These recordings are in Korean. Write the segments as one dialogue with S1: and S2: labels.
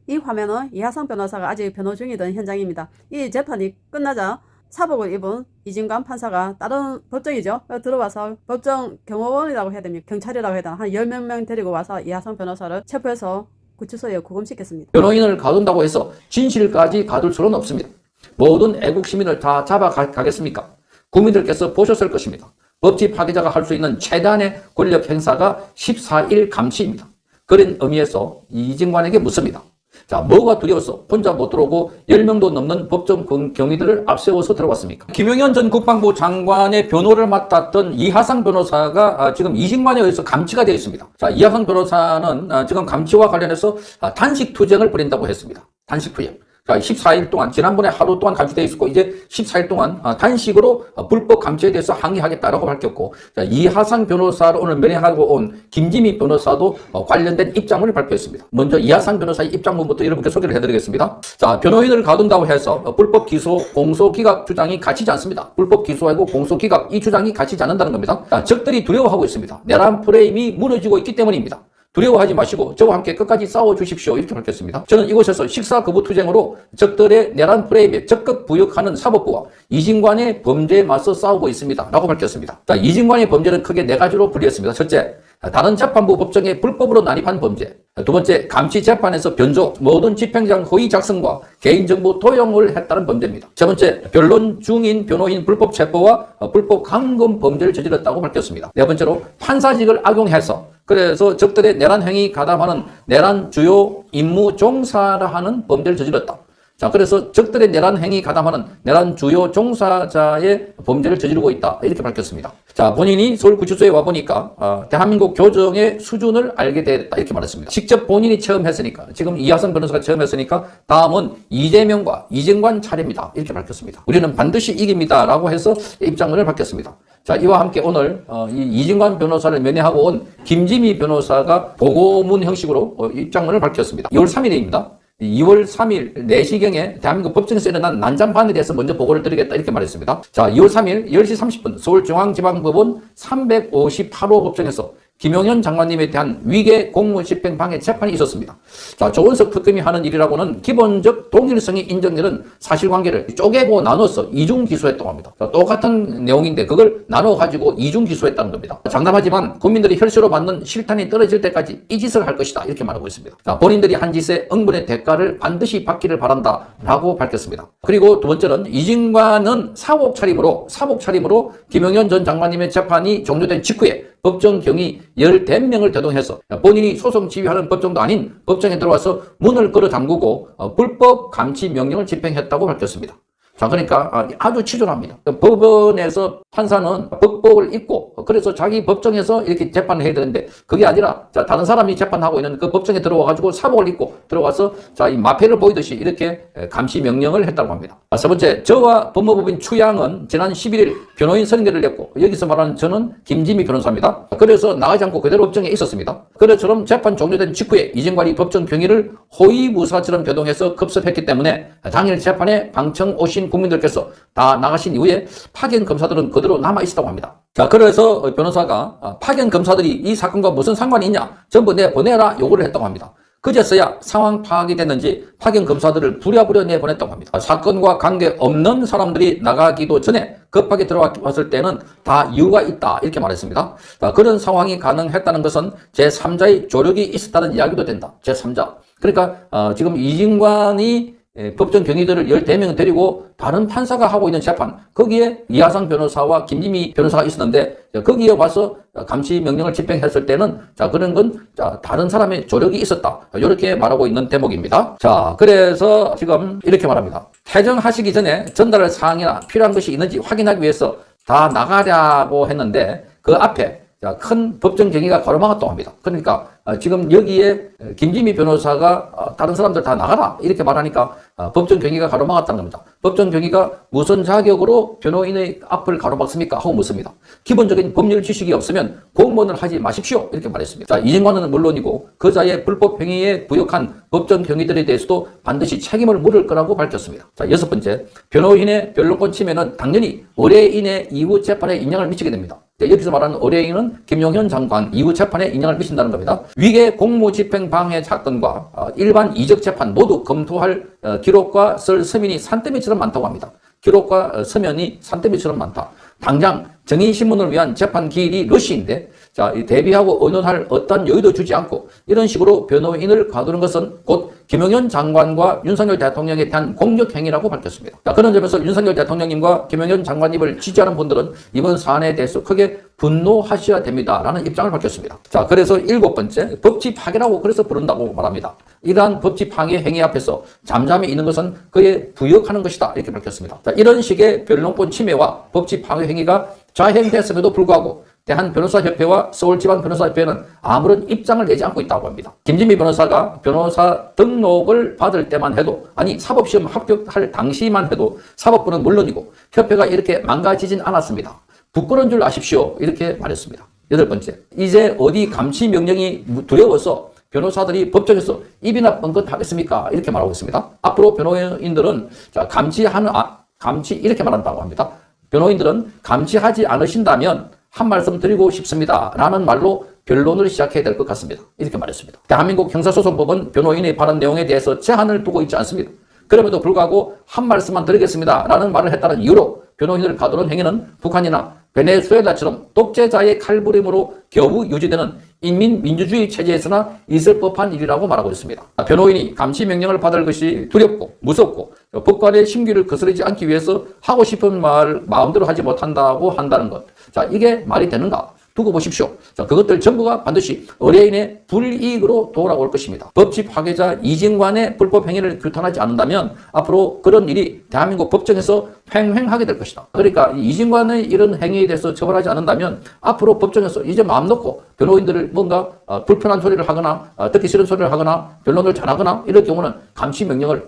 S1: 이 화면은 이하성 변호사가 아직 변호 중이던 현장입니다. 이 재판이 끝나자 사복을 입은 이진관 판사가 다른 법정이죠. 들어와서 법정 경호원이라고 해야 됩니까? 경찰이라고 해야 되나? 한 10몇 명 데리고 와서 이하성 변호사를 체포해서 구치소에 구금시켰습니다.
S2: 변호인을 가둔다고 해서 진실까지 가둘 수는 없습니다. 모든 애국 시민을 다 잡아가겠습니까? 국민들께서 보셨을 것입니다. 법치 파괴자가 할 수 있는 최단의 권력 행사가 14일 감시입니다. 그런 의미에서 이진관에게 묻습니다. 자, 뭐가 두려워서 혼자 못 들어오고 10명도 넘는 법정 경위들을 앞세워서 들어왔습니까? 김용현 전 국방부 장관의 변호를 맡았던 이하상 변호사가 지금 이진관에 의해서 감치가 되어 있습니다. 자, 이하상 변호사는 지금 감치와 관련해서 단식 투쟁을 벌인다고 했습니다. 단식 투쟁. 자, 14일 동안, 지난번에 하루 동안 감시되어 있었고, 이제 14일 동안 단식으로 불법 감시에 대해서 항의하겠다라고 밝혔고, 자, 이하상 변호사를 오늘 면회하고 온 김지미 변호사도 관련된 입장문을 발표했습니다. 먼저 이하상 변호사의 입장문부터 여러분께 소개를 해드리겠습니다. 자, 변호인을 가둔다고 해서 불법 기소, 공소 기각 주장이 갇히지 않습니다. 불법 기소하고 공소 기각 이 주장이 갇히지 않는다는 겁니다. 자, 적들이 두려워하고 있습니다. 내란 프레임이 무너지고 있기 때문입니다. 두려워하지 마시고 저와 함께 끝까지 싸워주십시오. 이렇게 밝혔습니다. 저는 이곳에서 식사 거부 투쟁으로 적들의 내란 프레임에 적극 부역하는 사법부와 이진관의 범죄에 맞서 싸우고 있습니다. 라고 밝혔습니다. 자, 이진관의 범죄는 크게 네 가지로 분리했습니다. 첫째, 다른 재판부 법정에 불법으로 난입한 범죄. 두 번째, 감시 재판에서 변조, 모든 집행장 허위 작성과 개인정보 도용을 했다는 범죄입니다. 세 번째, 변론 중인 변호인 불법 체포와 불법 감금 범죄를 저질렀다고 밝혔습니다. 네 번째로, 판사직을 악용해서 그래서 적들의 내란 행위 가담하는 내란 주요 임무 종사라 하는 범죄를 저질렀다. 자, 그래서 적들의 내란 행위 가담하는 내란 주요 종사자의 범죄를 저지르고 있다. 이렇게 밝혔습니다. 자, 본인이 서울구치소에 와보니까 대한민국 교정의 수준을 알게 됐다. 이렇게 말했습니다. 직접 본인이 체험했으니까, 지금 이하성 변호사가 체험했으니까 다음은 이재명과 이진관 차례입니다. 이렇게 밝혔습니다. 우리는 반드시 이깁니다. 라고 해서 입장문을 밝혔습니다. 자, 이와 함께 오늘 이진관 변호사를 면회하고 온 김지미 변호사가 보고문 형식으로 입장문을 밝혔습니다. 2월 3일입니다. 2월 3일 4시경에 대한민국 법정에서 일어난 난장판에 대해서 먼저 보고를 드리겠다 이렇게 말했습니다. 자, 2월 3일 10시 30분 서울중앙지방법원 358호 법정에서 김용현 장관님에 대한 위계 공무집행 방해 재판이 있었습니다. 자, 조은석 특검이 하는 일이라고는 기본적 동일성이 인정되는 사실관계를 쪼개고 나눠서 이중 기소했다고 합니다. 자, 똑같은 내용인데 그걸 나눠가지고 이중 기소했다는 겁니다. 장담하지만 국민들이 혈세로 받는 실탄이 떨어질 때까지 이 짓을 할 것이다 이렇게 말하고 있습니다. 자, 본인들이 한 짓의 응분의 대가를 반드시 받기를 바란다 라고 밝혔습니다. 그리고 두 번째는 이진관은 사복 차림으로 김용현 전 장관님의 재판이 종료된 직후에 법정 경위 15명을 대동해서 본인이 소송 지휘하는 법정도 아닌 법정에 들어와서 문을 걸어 잠그고 불법 감치 명령을 집행했다고 밝혔습니다. 자, 그러니까 아주 치졸합니다. 법원에서 판사는 법복을 입고 그래서 자기 법정에서 이렇게 재판을 해야 되는데 그게 아니라 자, 다른 사람이 재판하고 있는 그 법정에 들어와가지고 사복을 입고 들어가서 자, 이 마패를 보이듯이 이렇게 감시 명령을 했다고 합니다. 세 번째, 저와 법무법인 추양은 지난 11일 변호인 선임계를 냈고 여기서 말하는 저는 김지미 변호사입니다. 그래서 나가지 않고 그대로 법정에 있었습니다. 그래처럼 재판 종료된 직후에 이진관이 법정 경위를 호위무사처럼 변동해서 급습했기 때문에 당일 재판에 방청 오신 국민들께서 다 나가신 이후에 파견 검사들은 그대로 남아있었다고 합니다. 자, 그래서 변호사가 파견 검사들이 이 사건과 무슨 상관이 있냐 전부 내보내라 요구를 했다고 합니다. 그제서야 상황 파악이 됐는지 파견 검사들을 부랴부랴 내보냈다고 합니다. 사건과 관계없는 사람들이 나가기도 전에 급하게 들어왔을 때는 다 이유가 있다 이렇게 말했습니다. 자, 그런 상황이 가능했다는 것은 제3자의 조력이 있었다는 이야기도 된다. 제3자. 그러니까 지금 이진관이 법정 경위들을 14명 데리고 다른 판사가 하고 있는 재판 거기에 이하상 변호사와 김지미 변호사가 있었는데 거기에 와서 감시 명령을 집행했을 때는 자, 그런 건 자, 다른 사람의 조력이 있었다 이렇게 말하고 있는 대목입니다. 자, 그래서 지금 이렇게 말합니다. 퇴정하시기 전에 전달할 사항이나 필요한 것이 있는지 확인하기 위해서 다 나가려고 했는데 그 앞에 자, 큰 법정 경위가 가로막았다고 합니다. 그러니까 지금 여기에 김지미 변호사가 다른 사람들 다 나가라 이렇게 말하니까 법정 경위가 가로막았다는 겁니다. 법정 경위가 무슨 자격으로 변호인의 앞을 가로막습니까? 하고 묻습니다. 기본적인 법률 지식이 없으면 공무원을 하지 마십시오 이렇게 말했습니다. 자, 이진관은 물론이고 그자의 불법 행위에 부역한 법정 경위들에 대해서도 반드시 책임을 물을 거라고 밝혔습니다. 자, 6번째, 변호인의 변론권 침해는 당연히 의뢰인의 이후 재판에 영향을 미치게 됩니다. 여기서 말하는 의뢰인은 김용현 장관 이후 재판에 영향을 미친다는 겁니다. 위계 공무집행방해 사건과 일반 이적 재판 모두 검토할 기록과 쓸 서면이 산더미처럼 많다고 합니다. 기록과 서면이 산더미처럼 많다. 당장 정의신문을 위한 재판 기일이 러시인데 자, 대비하고 의논할 어떤 여유도 주지 않고 이런 식으로 변호인을 가두는 것은 곧 김용현 장관과 윤석열 대통령에 대한 공격행위라고 밝혔습니다. 자, 그런 점에서 윤석열 대통령님과 김용현 장관님을 지지하는 분들은 이번 사안에 대해서 크게 분노하셔야 됩니다라는 입장을 밝혔습니다. 자, 그래서 7번째, 법치 파괴라고 그래서 부른다고 말합니다. 이러한 법치 파괴 행위 앞에서 잠잠히 있는 것은 그에 부역하는 것이다 이렇게 밝혔습니다. 자, 이런 식의 변론권 침해와 법치 파괴 행위가 자행됐음에도 불구하고 대한변호사협회와 서울지방변호사협회는 아무런 입장을 내지 않고 있다고 합니다. 김진미 변호사가 변호사 등록을 받을 때만 해도 아니 사법시험 합격할 당시만 해도 사법부는 물론이고 협회가 이렇게 망가지진 않았습니다. 부끄러운 줄 아십시오 이렇게 말했습니다. 8번째, 이제 어디 감시 명령이 두려워서 변호사들이 법정에서 입이나 뻥긋 하겠습니까? 이렇게 말하고 있습니다. 앞으로 변호인들은 감시 이렇게 말한다고 합니다. 변호인들은 감시하지 않으신다면 한 말씀 드리고 싶습니다. 라는 말로 변론을 시작해야 될 것 같습니다. 이렇게 말했습니다. 대한민국 형사소송법은 변호인의 발언 내용에 대해서 제한을 두고 있지 않습니다. 그럼에도 불구하고 한 말씀만 드리겠습니다. 라는 말을 했다는 이유로 변호인을 가두는 행위는 북한이나 베네수엘라처럼 독재자의 칼부림으로 겨우 유지되는 인민민주주의 체제에서나 있을 법한 일이라고 말하고 있습니다. 변호인이 감시 명령을 받을 것이 두렵고 무섭고 법관의 심기를 거스르지 않기 위해서 하고 싶은 말 마음대로 하지 못한다고 한다는 것. 자, 이게 말이 되는가? 두고 보십시오. 자, 그것들 전부가 반드시 의뢰인의 불이익으로 돌아올 것입니다. 법치 파괴자 이진관의 불법 행위를 규탄하지 않는다면 앞으로 그런 일이 대한민국 법정에서 횡행하게 될 것이다. 그러니까 이진관의 이런 행위에 대해서 처벌하지 않는다면 앞으로 법정에서 이제 마음 놓고 변호인들을 뭔가 불편한 소리를 하거나 듣기 싫은 소리를 하거나 변론을 잘하거나 이럴 경우는 감시 명령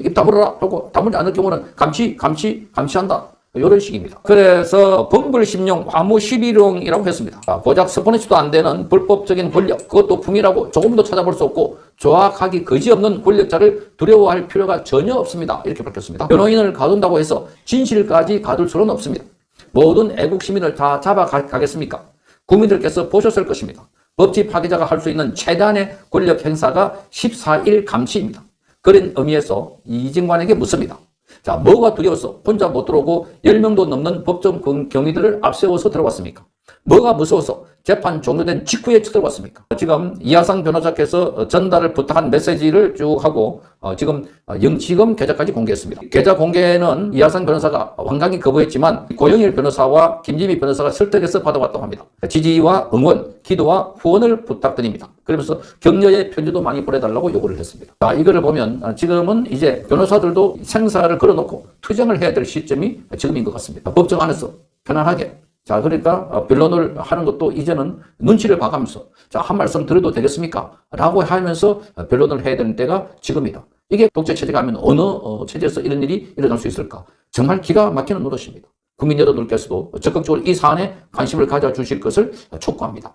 S2: 입 다물어라 하고 다물지 않을 경우는 감시한다. 이런 식입니다. 그래서 범불심용 화무 11용이라고 했습니다. 고작 스포니치도 안 되는 불법적인 권력, 그것도 품이라고 조금도 찾아볼 수 없고 조악하기 그지없는 권력자를 두려워할 필요가 전혀 없습니다. 이렇게 밝혔습니다. 변호인을 가둔다고 해서 진실까지 가둘 수는 없습니다. 모든 애국 시민을 다 잡아가겠습니까? 국민들께서 보셨을 것입니다. 법치 파괴자가 할 수 있는 최대한의 권력 행사가 14일 감시입니다. 그런 의미에서 이진관에게 묻습니다. 자, 뭐가 두려워서 혼자 못 들어오고 10명도 넘는 법정 경위들을 앞세워서 들어왔습니까? 뭐가 무서워서 재판 종료된 직후에 들어왔습니까? 지금 이하상 변호사께서 전달을 부탁한 메시지를 쭉 하고 지금 영치금 계좌까지 공개했습니다. 계좌 공개는 이하상 변호사가 완강히 거부했지만 고영일 변호사와 김진미 변호사가 설득해서 받아왔다고 합니다. 지지와 응원, 기도와 후원을 부탁드립니다. 그러면서 격려의 편지도 많이 보내달라고 요구를 했습니다. 자, 이거를 보면 지금은 이제 변호사들도 생사를 걸어놓고 투쟁을 해야 될 시점이 지금인 것 같습니다. 법정 안에서 편안하게 자, 그러니까 변론을 하는 것도 이제는 눈치를 봐가면서 자, 한 말씀 드려도 되겠습니까? 라고 하면서 변론을 해야 되는 때가 지금이다. 이게 독재 체제가 하면 어느 체제에서 이런 일이 일어날 수 있을까? 정말 기가 막히는 노릇입니다. 국민 여러분들께서도 적극적으로 이 사안에 관심을 가져주실 것을 촉구합니다.